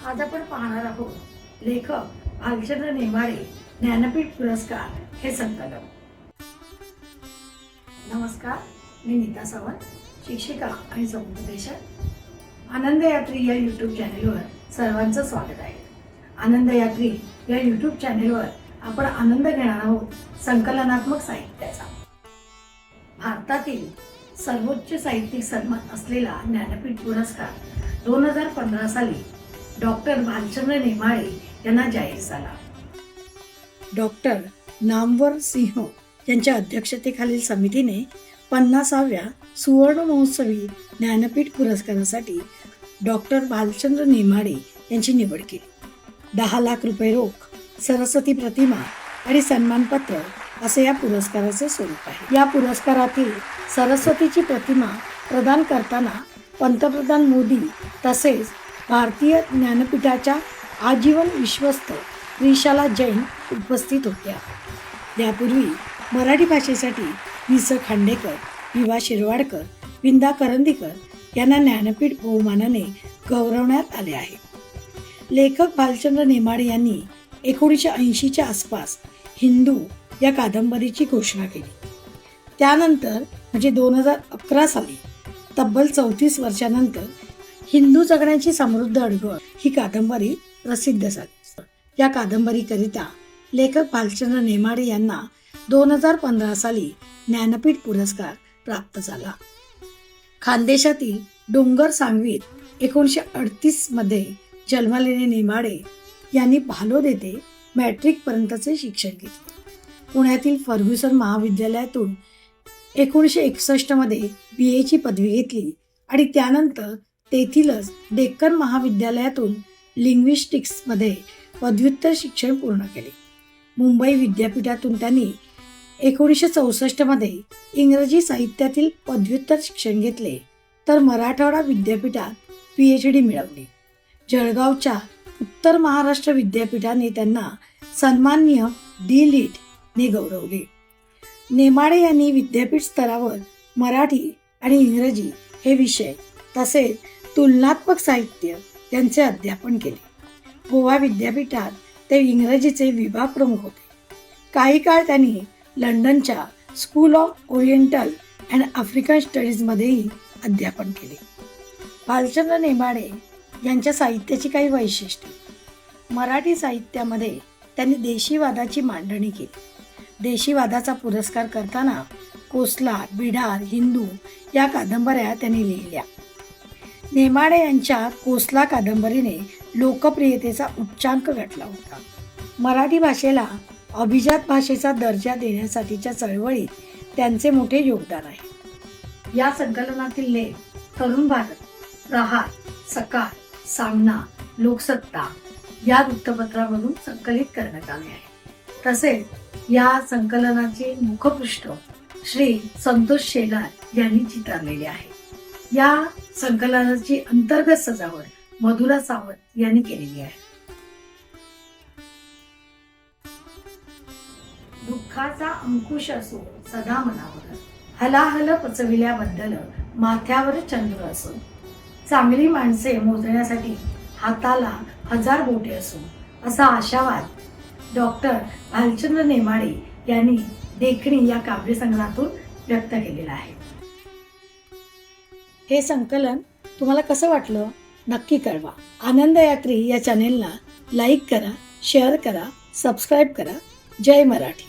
आज आपण पाहणार आहोत लेखक भालचंद्र नेमाडे ज्ञानपीठ पुरस्कार हे संकलन. नमस्कार, मी नीता सावंत, शिक्षिका आणि समुपदेशक. आनंदयात्री या यूट्यूब चॅनेलवर सर्वांचं स्वागत आहे. आनंदयात्री या यूट्यूब चॅनेलवर आपण आनंद घेणार आहोत संकलनात्मक साहित्याचा. भारतातील सर्वोच्च साहित्यिक सन्मान असलेला ज्ञानपीठ पुरस्कार 2015 साली डॉक्टर भालचंद्र नेमाडे यांना जाहीर झाला. डॉक्टर नामवर सिंह यांच्या अध्यक्षतेखालील समितीने 50व्या सुवर्ण महोत्सवी ज्ञानपीठ पुरस्कारासाठी डॉक्टर भालचंद्र नेमाडे यांची निवड केली. 10 लाख रुपये रोख, सरस्वती प्रतिमा आणि सन्मानपत्र असे या पुरस्काराचे स्वरूप आहे. या पुरस्कारातील सरस्वतीची प्रतिमा प्रदान करताना पंतप्रधान मोदी तसेच भारतीय ज्ञानपीठाच्या आजीवन विश्वस्त त्रिशाला जैन उपस्थित होत्या. यापूर्वी मराठी भाषेसाठी वि.स. खांडेकर, वि.वा. शिरवाडकर, विंदा करंदीकर यांना ज्ञानपीठ बहुमानाने गौरवण्यात आले आहे. लेखक भालचंद्र नेमाडे यांनी 1980च्या आसपास हिंदू या कादंबरीची घोषणा केली. त्यानंतर म्हणजे 2011 साली तब्बल 34 वर्षानंतर हिंदू जगण्याची समृद्ध अडगळ ही कादंबरी प्रसिद्ध झाली. या कादंबरीकरिता लेखक भालचंद्र नेमाडे यांना 2015 साली ज्ञानपीठ पुरस्कार प्राप्त झाला. खानदेशातील डोंगर सांगवीत 1938 मध्ये जन्मलेले नेमाडे यांनी भालोद येथे मॅट्रिक पर्यंतचे शिक्षण घेतले. पुण्यातील फर्ग्युसन महाविद्यालयातून 1961 मध्ये BA ची पदवी घेतली आणि त्यानंतर तेथीलच डेक्कन महाविद्यालयातून लिंग्विस्टिक्समध्ये पदव्युत्तर शिक्षण पूर्ण केले. मुंबई विद्यापीठातून त्यांनी 1964 मध्ये इंग्रजी साहित्यातील पदव्युत्तर शिक्षण घेतले, तर मराठवाडा विद्यापीठात PhD मिळवली. जळगावच्या उत्तर महाराष्ट्र विद्यापीठाने त्यांना सन्माननीय D.Litt. ने गौरवले. नेमाडे यांनी विद्यापीठ स्तरावर मराठी आणि इंग्रजी हे विषय तसेच तुलनात्मक साहित्य यांचे अध्यापन केले. गोवा विद्यापीठात ते इंग्रजीचे विभाग प्रमुख होते. काही काळ त्यांनी लंडनच्या school of oriental and African स्टडीजमध्येही अध्यापन केले. भालचंद्र नेमाडे यांच्या साहित्याची काही वैशिष्ट्ये. मराठी साहित्यामध्ये त्यांनी देशीवादाची मांडणी केली. देशीवादाचा पुरस्कार करताना कोसला, बिडार, हिंदू या कादंबऱ्या त्यांनी लिहिल्या. नेमाडे यांच्या कोसला कादंबरीने लोकप्रियतेचा उच्चांक गाठला होता. मराठी भाषेला अभिजात भाषेचा दर्जा देण्यासाठीच्या चळवळीत त्यांचे मोठे योगदान आहे. या संकलनातील लेख तरुण भारत, प्रहार, सकाळ, सामना, लोकसत्ता या वृत्तपत्रामधून संकलित करण्यात आले आहे. तसेच या संकलनाचे मुखपृष्ठ श्री संतोष शेलार यांनी चितारलेले आहे. या संकलनाची अंतर्गत सजावट मधुरा सावंत यांनी केलेली आहे. दुःखाचा अंकुश असो सदा मनावर, हलाहल पचविल्याबद्दल माथ्यावर चंद्र असो, चांगली माणसे मोजण्यासाठी हाताला 1000 बोटे असो, असा आशावाद डॉक्टर भालचंद्र नेमाडे यांनी देखणी या काव्यसंग्रहातून व्यक्त केलेला आहे. हे संकलन तुम्हाला कसं वाटलं नक्की कळवा. आनंदयात्री या चॅनेलला लाईक करा, शेअर करा, सबस्क्राईब करा. जय मराठी.